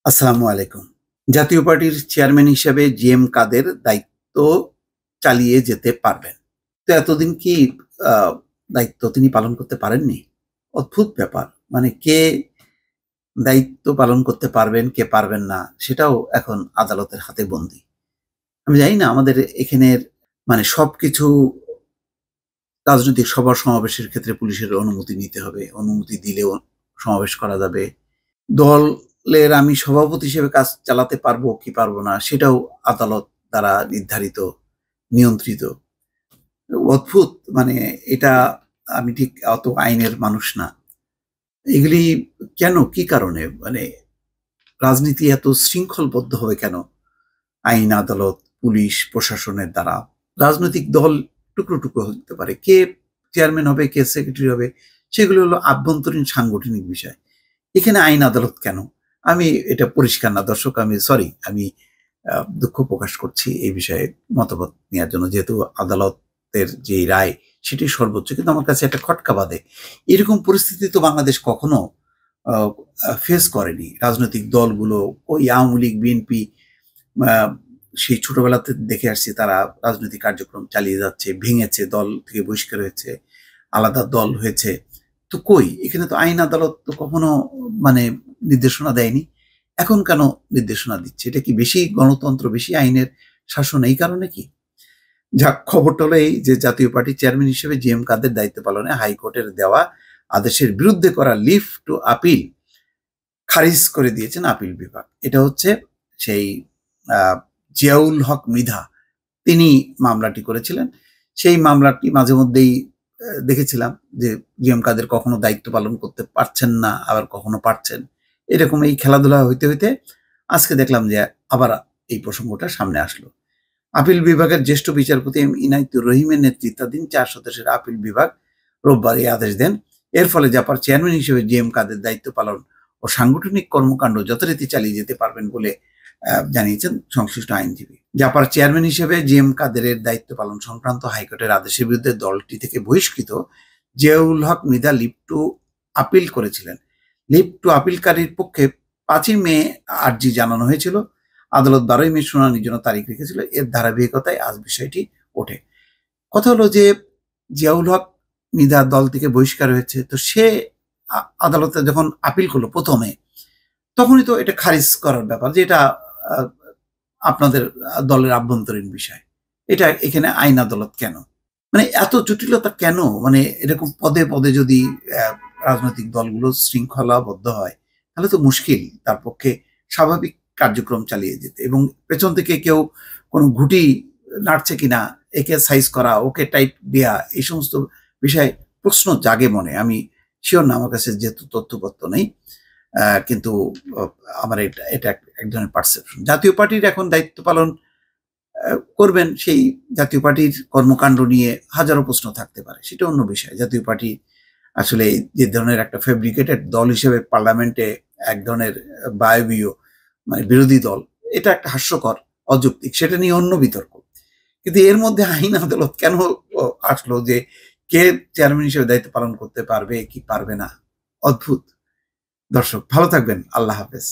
আসসালামু আলাইকুম। জাতীয় পার্টির চেয়ারম্যান হিসেবে জি.এম. কাদের দায়িত্ব চালিয়ে যেতে পারবেন। তো এতদিন কি আ দায়িত্ব তিনি পালন করতে পারেননি? অদ্ভুত ব্যাপার। মানে কে দায়িত্ব পালন করতে পারবেন, কে পারবেন না সেটাও এখন আদালতের হাতে বন্দী। আমি জানি না আমাদের এখানের মানে সবকিছু রাজনৈতিক সভা-সমাবেশের ক্ষেত্রে পুলিশের অনুমতি নিতে হবে। অনুমতি দিলেও সমাবেশ করা যাবে। দলের আমি সভাপতি হিসেবে কাজ চালাতে পারবো কি পারবো না সেটাও আদালত দ্বারা নির্ধারিত, নিয়ন্ত্রিত। অদ্ভুত মানে এটা আমি ঠিক অত আইনের মানুষ না। এগুলি কেন? কি কারণে? মানে রাজনীতি এত শৃঙ্খলবদ্ধ হবে কেন? আইন, আদালত, পুলিশ, প্রশাসনের দ্বারা। রাজনৈতিক দল টুকরো, টুকরো হতে পারে। কে চেয়ারম্যান হবে, কে সেক্রেটারি হবে সেগুলো হলো আভ্যন্তরীণ সাংগঠনিক বিষয়। এখানে আইন আদালত কেন? আমি এটা পরিষ্কার না দর্শক আমি সরি আমি দুঃখ প্রকাশ করছি এই বিষয়ে মতামত নেওয়ার জন্য। যেহেতু আদালতের যে রায় সেটি সর্বোচ্চ। কিন্তু আমার কাছে একটা খটকা বাধে। এরকম পরিস্থিতি তো বাংলাদেশ কখনো আ ফেস করেনি। রাজনৈতিক দলগুলো ওই আওয়ামী লীগ, বিএনপি আ সেই ছোটবেলাতে দেখে আসছি তারা রাজনৈতিক কার্যক্রম চালিয়ে যাচ্ছে, ভেঙেছে, দল থেকে বহিষ্কার হয়েছে, আলাদা দল হয়েছে। তো কই? এখানে তো আইন আদালত তো কখনো মানে নির্দেশনা দেয়নি। এখন কেন নির্দেশনা দিচ্ছে? এটা কি বেশি গণতন্ত্র, বেশি আইনের শাসন এই কারণে কি? যাক খবরটা হলো এই যে জাতীয় পার্টির চেয়ারম্যান হিসেবে জি.এম. কাদের দায়িত্ব পালনে হাইকোর্টের দেওয়া আদেশের বিরুদ্ধে করা লিভ টু আপিল খারিজ করে দিয়েছেন আপিল বিভাগ। এটা হচ্ছে সেই আ জিয়াউল হক মৃধা তিনি মামলাটি করেছিলেন। সেই মামলাটি মাঝে মধ্যেই দেখেছিলাম যে জি.এম. কাদের কখনো দায়িত্ব পালন করতে পারছেন না, আবার কখনো পারছেন। এরকম এই খেলাধুলা হইতে, হইতে আজকে দেখলাম যে আবার এই প্রসঙ্গটা সামনে আসলো। আপিল বিভাগের জ্যেষ্ঠ বিচারপতি এম ইনায়েতুর রহিমের নেতৃত্বাধীন ৪ সদস্যের আপিল বিভাগ রোববার এই আদেশ দেন। এর ফলে জাপার চেয়ারম্যান হিসেবে জি.এম. কাদের দায়িত্ব পালন ও সাংগঠনিক কর্মকাণ্ড যথারীতি চালিয়ে যেতে পারবেন বলে জানিয়েছেন সংশ্লিষ্ট আইনজীবী। জাপার চেয়ারম্যান হিসেবে জি.এম. কাদেরের দায়িত্ব পালন সংক্রান্ত হাইকোর্টের আদেশের বিরুদ্ধে দলটি থেকে বহিষ্কৃত জিয়াউল হক মৃধা লিভ টু আপিল করেছিলেন। লিভ টু আপিলকারীর পক্ষে ৫ই মে আর্জি জানানো হয়েছিল। আদালত ১২ই মে শুনানির জন্য তারিখ রেখেছিল। এর ধারাবাহিকতায় আজ বিষয়টি ওঠে। কথা হলো যে জিয়াউল হক মৃধা দল থেকে বহিষ্কার হয়েছে। তো সে আদালতে যখন আপিল করলো ১ম এ তখনই তো এটা খারিজ করার ব্যাপার যে এটা আ আপনাদের দলের আভ্যন্তরীণ বিষয়। এটা এখানে আইন আদালত কেন? মানে এত জটিলতা কেন? মানে এরকম পদে, পদে যদি অ্যা রাজনৈতিক দলগুলো শৃঙ্খলাবদ্ধ হয়, তাহলে তো মুশকিল তার পক্ষে স্বাভাবিক কার্যক্রম চালিয়ে যেতে এবং পেছন থেকে কেউ কোনো ঘুঁটি নাড়ছে কিনা, একে সাইজ করা, ওকে টাইট দেয়া এই সমস্ত বিষয়ে প্রশ্ন জাগে মনে। আমি সিওর না আমার কাছে যেহেতু তথ্যপত্র নেই। কিন্তু অ আমার এটা এক ধরনের পারসেপশন। জাতীয় পার্টির এখন দায়িত্ব পালন করবেন সেই জাতীয় পার্টির কর্মকাণ্ড নিয়ে হাজারো প্রশ্ন থাকতে পারে। সেটা অন্য বিষয়। জাতীয় পার্টি আসলে যে ধরনের একটা ফেব্রিকেটেড দল হিসেবে পার্লামেন্টে এক ধরনের বায়বীয় মানে বিরোধী দল, এটা একটা হাস্যকর, অযৌক্তিক। সেটা নিয়ে অন্য বিতর্ক। কিন্তু এর মধ্যে আইন আদালত কেন অ আসলো যে কে চেয়ারম্যান হিসেবে দায়িত্ব পালন করতে পারবে কি পারবে না? অদ্ভুত। দর্শক ভালো থাকবেন। আল্লাহ হাফেজ।